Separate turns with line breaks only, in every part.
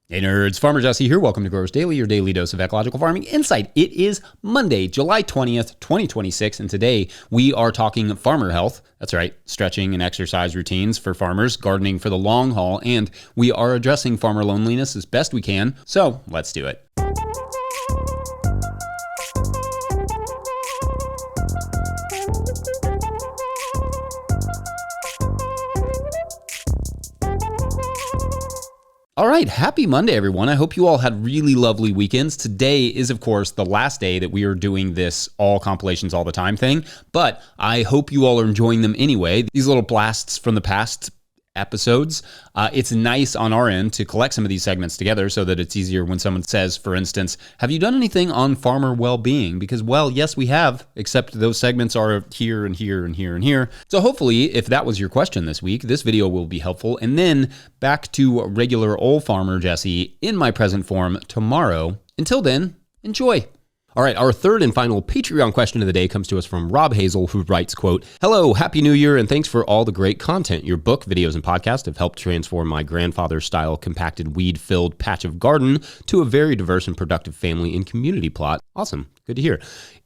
Hey nerds, Farmer Jesse here. Welcome to Growers Daily, your daily dose of ecological farming insight. It is Monday, July 20th, 2026, and today we are talking farmer health. That's right, stretching and exercise routines for farmers, gardening for the long haul, and we are addressing farmer loneliness as best we can. So let's do it. All right, happy Monday, everyone. I hope you all had really lovely weekends. Today is, of course, the last day that we are doing this all compilations all the time thing, but I hope you all are enjoying them anyway. These little blasts from the past episodes, it's nice on our end to collect some of these segments together so that it's easier when someone says, for instance, have you done anything on farmer well-being? Because, well, yes, we have, except those segments are here and here and here and here. So hopefully, if that was your question this week, this video will be helpful. And then back to regular old Farmer Jesse in my present form tomorrow. Until then, enjoy. All right, our third and final Patreon question of the day comes to us from Rob Hazel, who writes, quote, "Hello, Happy New Year, and thanks for all the great content. Your book, videos, and podcast have helped transform my grandfather-style compacted weed-filled patch of garden to a very diverse and productive family and community plot." Awesome. Good to hear.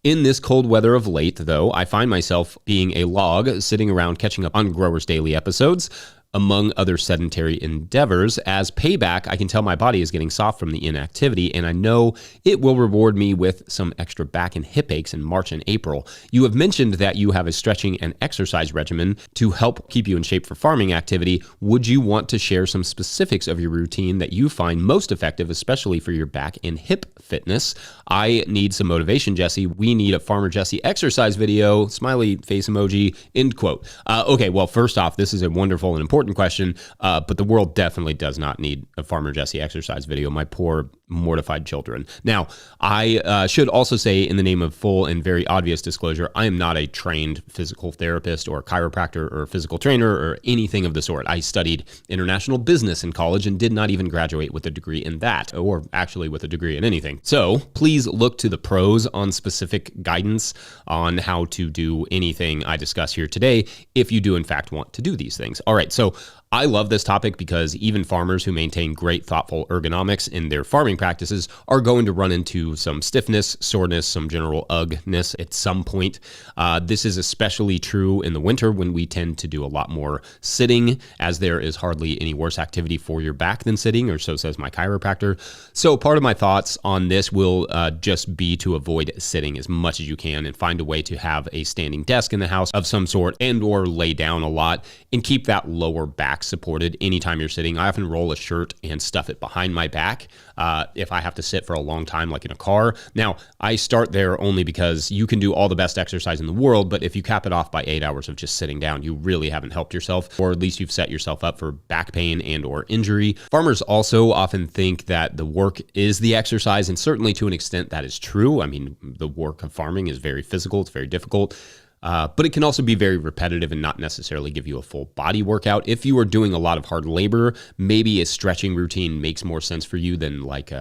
In this cold weather of late, though, I find myself being a log, sitting around catching up on Growers Daily episodes, among other sedentary endeavors. As payback, I can tell my body is getting soft from the inactivity, and I know it will reward me with some extra back and hip aches in March and April. You have mentioned that you have a stretching and exercise regimen to help keep you in shape for farming activity. Would you want to share some specifics of your routine that you find most effective, especially for your back and hip fitness? I need some motivation, Jesse. We need a Farmer Jesse exercise video, smiley face emoji, end quote. Okay, well, first off, this is a wonderful and important question, but the world definitely does not need a Farmer Jesse exercise video. My poor mortified children. Now, I should also say, in the name of full and very obvious disclosure, I am not a trained physical therapist or chiropractor or physical trainer or anything of the sort. I studied international business in college and did not even graduate with a degree in that, or actually with a degree in anything. So please look to the pros on specific guidance on how to do anything I discuss here today if you do in fact want to do these things. All right, so I love this topic because even farmers who maintain great, thoughtful ergonomics in their farming practices are going to run into some stiffness, soreness, some general uggness at some point. This is especially true in the winter when we tend to do a lot more sitting, as there is hardly any worse activity for your back than sitting, or so says my chiropractor. So part of my thoughts on this will just be to avoid sitting as much as you can and find a way to have a standing desk in the house of some sort and or lay down a lot and keep that lower back supported anytime you're sitting. I often roll a shirt and stuff it behind my back if I have to sit for a long time, like in a car. Now, I start there only because you can do all the best exercise in the world, but if you cap it off by 8 hours of just sitting down, you really haven't helped yourself, or at least you've set yourself up for back pain and or injury. Farmers also often think that the work is the exercise, and certainly to an extent that is true. I mean, the work of farming is very physical, it's very difficult. But it can also be very repetitive and not necessarily give you a full body workout. If you are doing a lot of hard labor, maybe a stretching routine makes more sense for you than like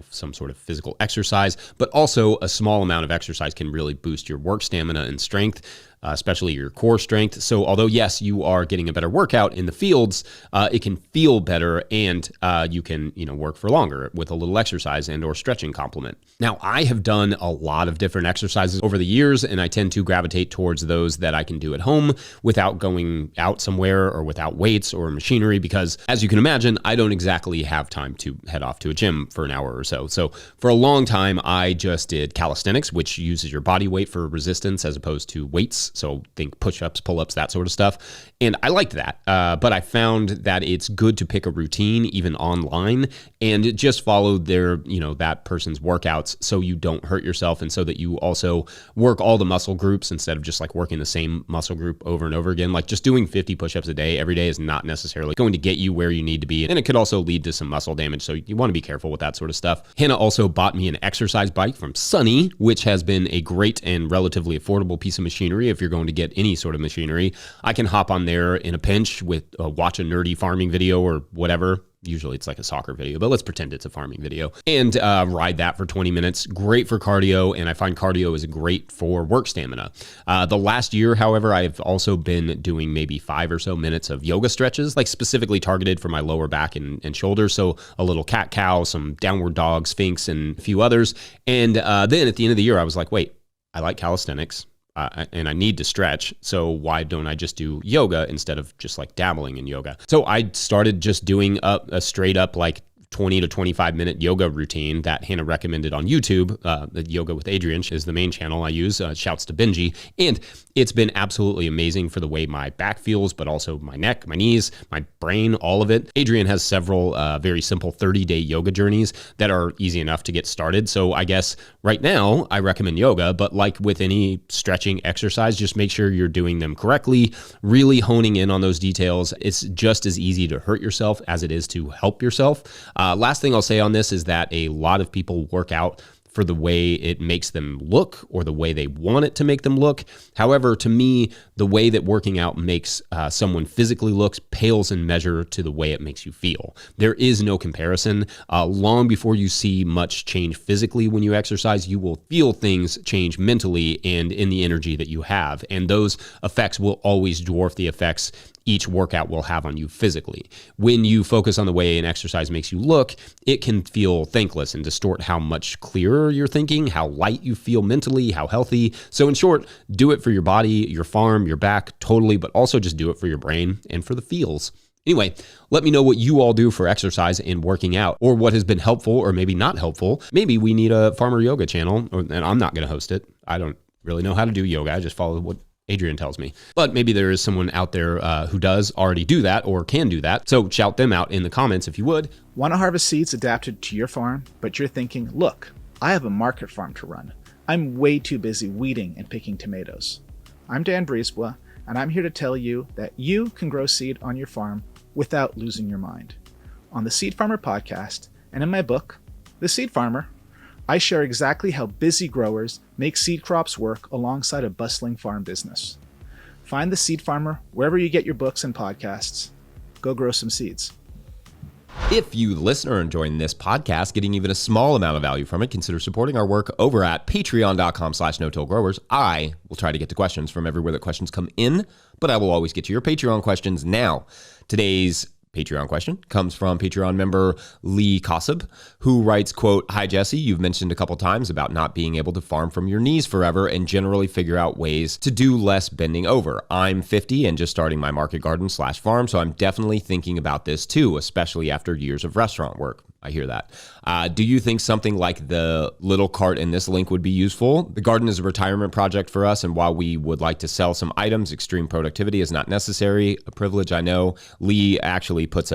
some sort of physical exercise. But also a small amount of exercise can really boost your work stamina and strength, especially your core strength. So although, yes, you are getting a better workout in the fields, it can feel better, and you can work for longer with a little exercise and or stretching complement. Now, I have done a lot of different exercises over the years, and I tend to gravitate towards those that I can do at home without going out somewhere or without weights or machinery, because as you can imagine, I don't exactly have time to head off to a gym for an hour or so. So for a long time, I just did calisthenics, which uses your body weight for resistance as opposed to weights. So think push-ups, pull-ups, that sort of stuff. And I liked that. But I found that it's good to pick a routine, even online, and just follow their, that person's workouts so you don't hurt yourself, and so that you also work all the muscle groups instead of just like working the same muscle group over and over again. Like just doing 50 push-ups a day every day is not necessarily going to get you where you need to be. And it could also lead to some muscle damage. So you want to be careful with that sort of stuff. Hannah also bought me an exercise bike from Sunny, which has been a great and relatively affordable piece of machinery. If if you're going to get any sort of machinery. I can hop on there in a pinch with watch a nerdy farming video or whatever. Usually it's like a soccer video, but let's pretend it's a farming video, and ride that for 20 minutes. Great for cardio, and I find cardio is great for work stamina. The last year, however, I've also been doing maybe 5 or so minutes of yoga stretches, like specifically targeted for my lower back and shoulders. So a little cat-cow, some downward dog, sphinx, and a few others. And then at the end of the year, I was like, wait, I like calisthenics. And I need to stretch, so why don't I just do yoga instead of just like dabbling in yoga? So I started just doing a straight up like 20 to 25 minute yoga routine that Hannah recommended on YouTube. The Yoga with Adrian is the main channel I use. Shouts to Benji. And it's been absolutely amazing for the way my back feels, but also my neck, my knees, my brain, all of it. Adrian has several very simple 30-day yoga journeys that are easy enough to get started. So I guess right now I recommend yoga, but like with any stretching exercise, just make sure you're doing them correctly, really honing in on those details. It's just as easy to hurt yourself as it is to help yourself. Last thing I'll say on this is that a lot of people work out for the way it makes them look or the way they want it to make them look. However, to me, the way that working out makes someone physically looks pales in measure to the way it makes you feel. There is no comparison. Long before you see much change physically when you exercise, you will feel things change mentally and in the energy that you have. And those effects will always dwarf the effects each workout will have on you physically. When you focus on the way an exercise makes you look, it can feel thankless and distort how much clearer you're thinking, how light you feel mentally, how healthy. So in short, do it for your body, your farm, your back, totally, but also just do it for your brain and for the feels. Anyway, let me know what you all do for exercise and working out, or what has been helpful or maybe not helpful. Maybe we need a farmer yoga channel, and I'm not going to host it. I don't really know how to do yoga. I just follow what Adrian tells me. But maybe there is someone out there who does already do that or can do that. So shout them out in the comments if you would.
Want to harvest seeds adapted to your farm, but you're thinking, look, I have a market farm to run. I'm way too busy weeding and picking tomatoes. I'm Dan Brisebois, and I'm here to tell you that you can grow seed on your farm without losing your mind. On the Seed Farmer podcast and in my book, The Seed Farmer, I share exactly how busy growers make seed crops work alongside a bustling farm business. Find The Seed Farmer wherever you get your books and podcasts. Go grow some seeds.
If you, the listener, are enjoying this podcast, getting even a small amount of value from it, consider supporting our work over at patreon.com/no-till-growers. I will try to get to questions from everywhere that questions come in, but I will always get to your Patreon questions now. Today's Patreon question comes from Patreon member Lee Kossab, who writes, quote, "Hi, Jesse. You've mentioned a couple times about not being able to farm from your knees forever and generally figure out ways to do less bending over. I'm 50 and just starting my market garden/farm, so I'm definitely thinking about this too, especially after years of restaurant work." I hear that. Do you think something like the little cart in this link would be useful? The garden is a retirement project for us, and while we would like to sell some items, extreme productivity is not necessary. A privilege, I know. Lee actually posts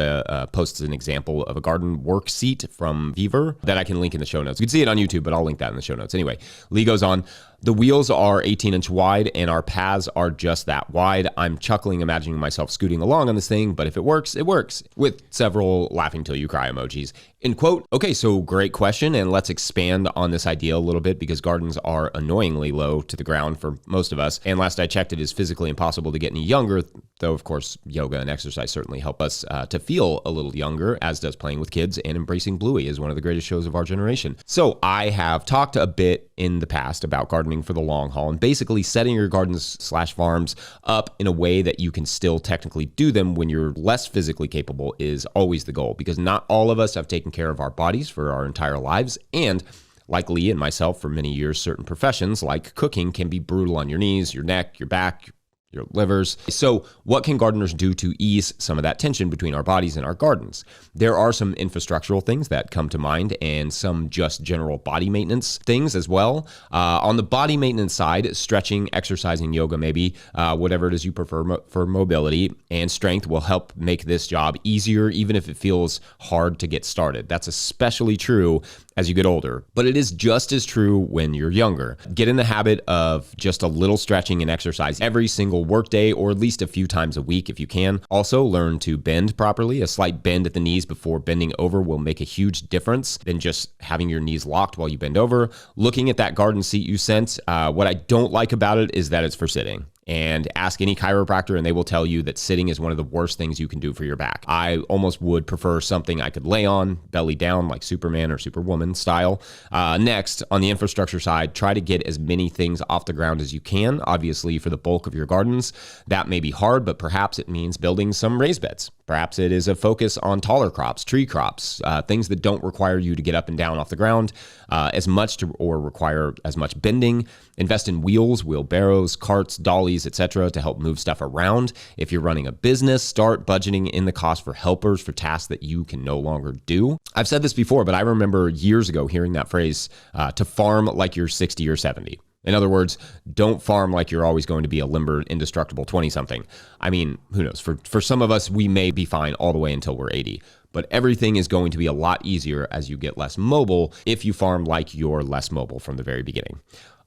an example of a garden work seat from Beaver that I can link in the show notes. You can see it on YouTube, but I'll link that in the show notes. Anyway, Lee goes on. The wheels are 18-inch wide, and our paths are just that wide. I'm chuckling, imagining myself scooting along on this thing, but if it works, it works. With several laughing till you cry emojis. End quote. Okay, so great question, and let's expand on this idea a little bit because gardens are annoyingly low to the ground for most of us. And last I checked, it is physically impossible to get any younger, though of course yoga and exercise certainly help us to feel a little younger, as does playing with kids and embracing Bluey is one of the greatest shows of our generation. So I have talked a bit in the past about gardening for the long haul and basically setting your gardens/farms up in a way that you can still technically do them when you're less physically capable is always the goal, because not all of us have taken care of our bodies for our entire lives, and like Lee and myself for many years, certain professions like cooking can be brutal on your knees, your neck, your back, your livers. So what can gardeners do to ease some of that tension between our bodies and our gardens? There are some infrastructural things that come to mind and some just general body maintenance things as well. On the body maintenance side, stretching, exercising, yoga maybe, whatever it is you prefer for mobility and strength will help make this job easier, even if it feels hard to get started. That's especially true as you get older, but it is just as true when you're younger. Get in the habit of just a little stretching and exercise every single workday, or at least a few times a week if you can. Also, learn to bend properly. A slight bend at the knees before bending over will make a huge difference than just having your knees locked while you bend over. Looking at that garden seat you sent, what I don't like about it is that it's for sitting. and ask any chiropractor and they will tell you that sitting is one of the worst things you can do for your back. I almost would prefer something I could lay on, belly down, like Superman or Superwoman style. Next, on the infrastructure side, try to get as many things off the ground as you can. Obviously, for the bulk of your gardens, that may be hard, but perhaps it means building some raised beds. Perhaps it is a focus on taller crops, tree crops, things that don't require you to get up and down off the ground as much or require as much bending. Invest in wheels, wheelbarrows, carts, dollies, etc. to help move stuff around. If you're running a business, start budgeting in the cost for helpers for tasks that you can no longer do. I've said this before, but I remember years ago hearing that phrase, to farm like you're 60 or 70. In other words, don't farm like you're always going to be a limber, indestructible 20-something. I mean, who knows? For some of us, we may be fine all the way until we're 80. But everything is going to be a lot easier as you get less mobile if you farm like you're less mobile from the very beginning.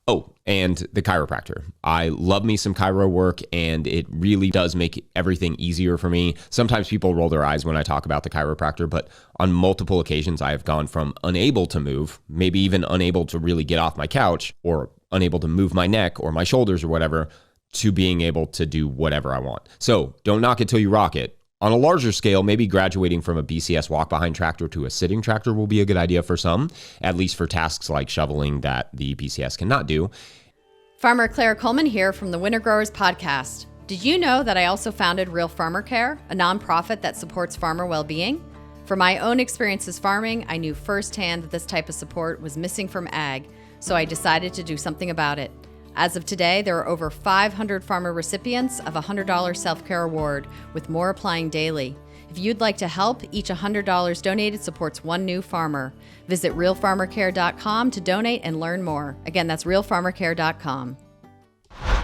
Oh, and the chiropractor. I love me some chiro work, and it really does make everything easier for me. Sometimes people roll their eyes when I talk about the chiropractor, but on multiple occasions, I have gone from unable to move, maybe even unable to really get off my couch, or unable to move my neck or my shoulders or whatever, to being able to do whatever I want. So don't knock it till you rock it. On a larger scale, maybe graduating from a BCS walk-behind tractor to a sitting tractor will be a good idea for some, at least for tasks like shoveling that the BCS cannot do.
Farmer Claire Coleman here from the Winter Growers Podcast. Did you know that I also founded Real Farmer Care, a nonprofit that supports farmer well-being? From my own experiences farming, I knew firsthand that this type of support was missing from ag, so I decided to do something about it. As of today, there are over 500 farmer recipients of a $100 self-care award, with more applying daily. If you'd like to help, each $100 donated supports one new farmer. Visit realfarmercare.com to donate and learn more. Again, that's realfarmercare.com.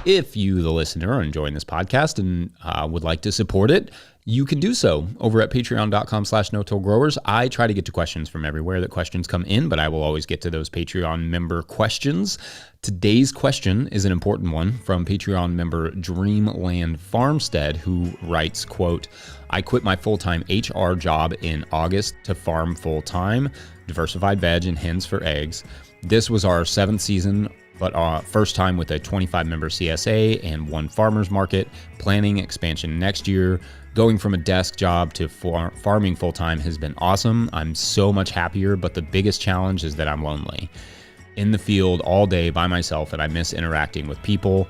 If you, the listener, are enjoying this podcast and would like to support it, you can do so over at patreon.com/no-till-growers. I try to get to questions from everywhere that questions come in, but I will always get to those Patreon member questions. Today's question is an important one from Patreon member Dreamland Farmstead, who writes, quote, I quit my full-time HR job in August to farm full-time, diversified veg and hens for eggs. This was our 7th season, but first time with a 25-member CSA and one farmer's market, planning expansion next year. Going from a desk job to farming full-time has been awesome. I'm so much happier, but the biggest challenge is that I'm lonely. In the field all day by myself, and I miss interacting with people.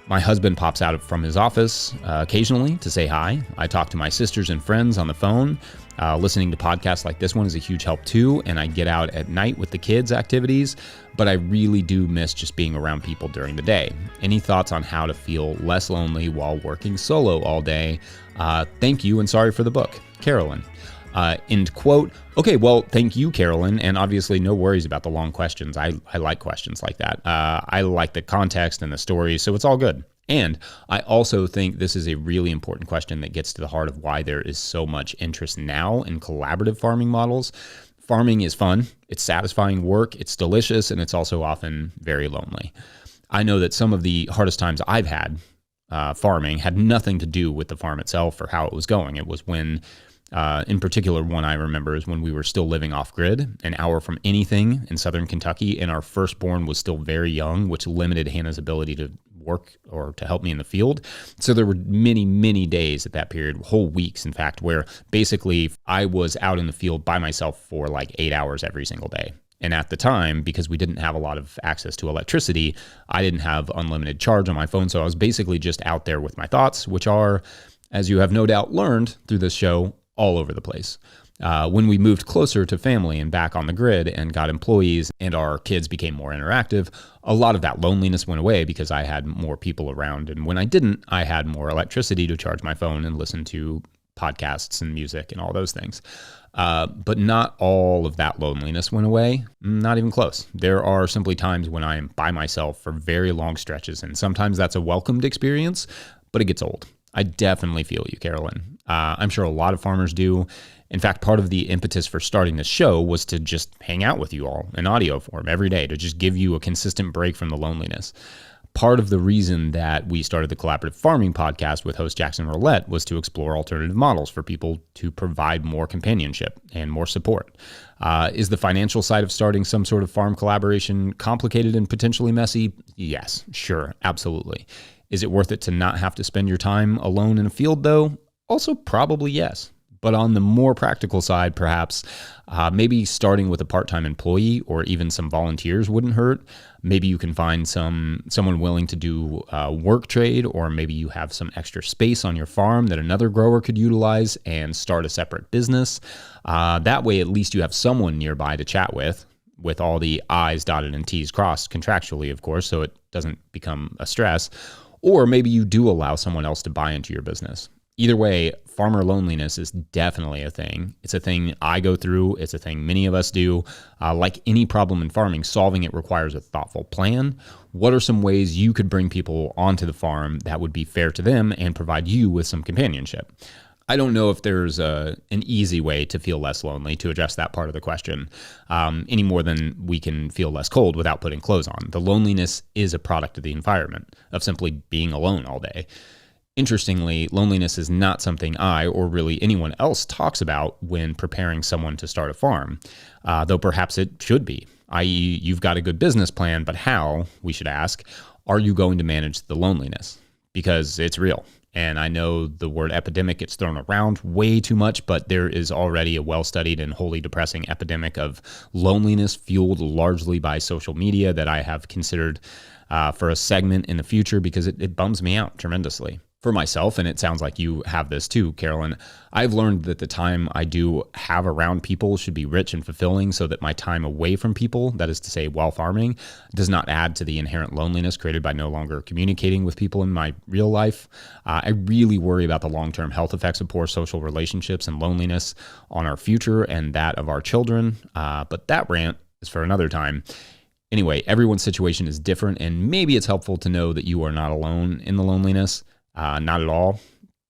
My husband pops out from his office occasionally to say hi. I talk to my sisters and friends on the phone. Listening to podcasts like this one is a huge help too, and I get out at night with the kids' activities, but I really do miss just being around people during the day. Any thoughts on how to feel less lonely while working solo all day? Thank you, and sorry for the book. Carlan. End quote. Okay, well, thank you, Carlan, and obviously no worries about the long questions. I like questions like that. I like the context and the stories, so it's all good. And I also think this is a really important question that gets to the heart of why there is so much interest now in collaborative farming models. Farming is fun, it's satisfying work, it's delicious, and it's also often very lonely. I know that some of the hardest times I've had farming had nothing to do with the farm itself or how it was going. It was when, in particular, one I remember is when we were still living off grid, an hour from anything in southern Kentucky, and our firstborn was still very young, which limited Hannah's ability to work or to help me in the field. So there were many, many days at that period, whole weeks, in fact, where basically I was out in the field by myself for like 8 hours every single day. And at the time, because we didn't have a lot of access to electricity, I didn't have unlimited charge on my phone. So I was basically just out there with my thoughts, which are, as you have no doubt learned through this show, all over the place. When we moved closer to family and back on the grid and got employees and our kids became more interactive, a lot of that loneliness went away because I had more people around. And when I didn't, I had more electricity to charge my phone and listen to podcasts and music and all those things. But not all of that loneliness went away, not even close. There are simply times when I am by myself for very long stretches, and sometimes that's a welcomed experience, but it gets old. I definitely feel you, Carlan. I'm sure a lot of farmers do. In fact, part of the impetus for starting this show was to just hang out with you all in audio form every day, to just give you a consistent break from the loneliness. Part of the reason that we started the Collaborative Farming Podcast with host Jackson Roulette was to explore alternative models for people to provide more companionship and more support. Is the financial side of starting some sort of farm collaboration complicated and potentially messy? Yes, sure, absolutely. Is it worth it to not have to spend your time alone in a field, though? Also, probably yes. But on the more practical side, perhaps, maybe starting with a part-time employee or even some volunteers wouldn't hurt. Maybe you can find someone willing to do work trade, or maybe you have some extra space on your farm that another grower could utilize and start a separate business. That way, at least you have someone nearby to chat with all the I's dotted and T's crossed contractually, of course, so it doesn't become a stress. Or maybe you do allow someone else to buy into your business. Either way, farmer loneliness is definitely a thing. It's a thing I go through. It's a thing many of us do. Like any problem in farming, solving it requires a thoughtful plan. What are some ways you could bring people onto the farm that would be fair to them and provide you with some companionship? I don't know if there's an easy way to feel less lonely to address that part of the question, any more than we can feel less cold without putting clothes on. The loneliness is a product of the environment, of simply being alone all day. Interestingly, loneliness is not something I or really anyone else talks about when preparing someone to start a farm, though perhaps it should be, i.e. you've got a good business plan, but how, we should ask, are you going to manage the loneliness? Because it's real. And I know the word epidemic gets thrown around way too much, but there is already a well-studied and wholly depressing epidemic of loneliness fueled largely by social media that I have considered for a segment in the future because it bums me out tremendously. For myself, and it sounds like you have this too, Carlan, I've learned that the time I do have around people should be rich and fulfilling so that my time away from people, that is to say while farming, does not add to the inherent loneliness created by no longer communicating with people in my real life. I really worry about the long-term health effects of poor social relationships and loneliness on our future and that of our children, but that rant is for another time. Anyway, everyone's situation is different, and maybe it's helpful to know that you are not alone in the loneliness. Not at all.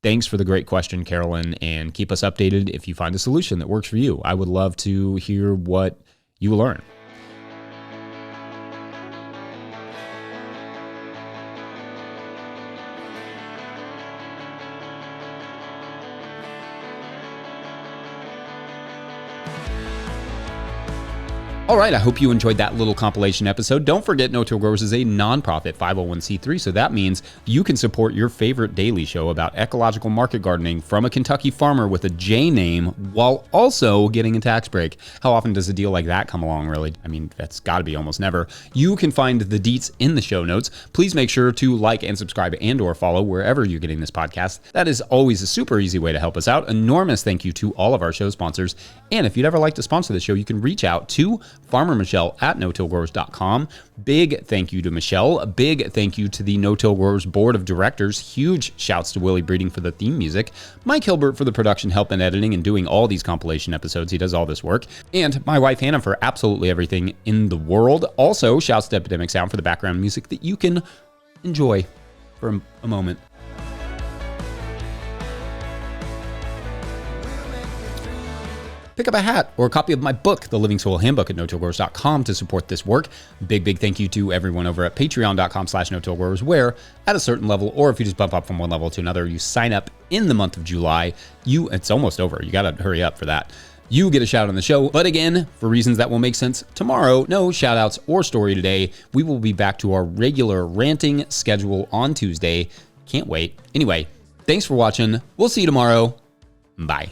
Thanks for the great question, Carlan, and keep us updated if you find a solution that works for you. I would love to hear what you learn. All right, I hope you enjoyed that little compilation episode. Don't forget, No-Till Growers is a nonprofit 501c3, so that means you can support your favorite daily show about ecological market gardening from a Kentucky farmer with a J name while also getting a tax break. How often does a deal like that come along, really? I mean, that's got to be almost never. You can find the deets in the show notes. Please make sure to like and subscribe and or follow wherever you're getting this podcast. That is always a super easy way to help us out. Enormous thank you to all of our show sponsors. And if you'd ever like to sponsor the show, you can reach out to Farmer Michelle at no-tillgrowers.com. Big thank you to Michelle. A big thank you to the No-Till Growers Board of Directors. Huge shouts to Willie Breeding for the theme music. Mike Hilbert for the production help and editing and doing all these compilation episodes. He does all this work. And my wife Hannah for absolutely everything in the world. Also, shouts to Epidemic Sound for the background music that you can enjoy for a moment. Pick up a hat or a copy of my book, The Living Soil Handbook, at no-tillgrowers.com to support this work. Big thank you to everyone over at patreon.com/no-tillgrowers, where at a certain level, or if you just bump up from one level to another, you sign up in the month of July. It's almost over. You got to hurry up for that. You get a shout out on the show. But again, for reasons that will make sense tomorrow, no shout outs or story today. We will be back to our regular ranting schedule on Tuesday. Can't wait. Anyway, thanks for watching. We'll see you tomorrow. Bye.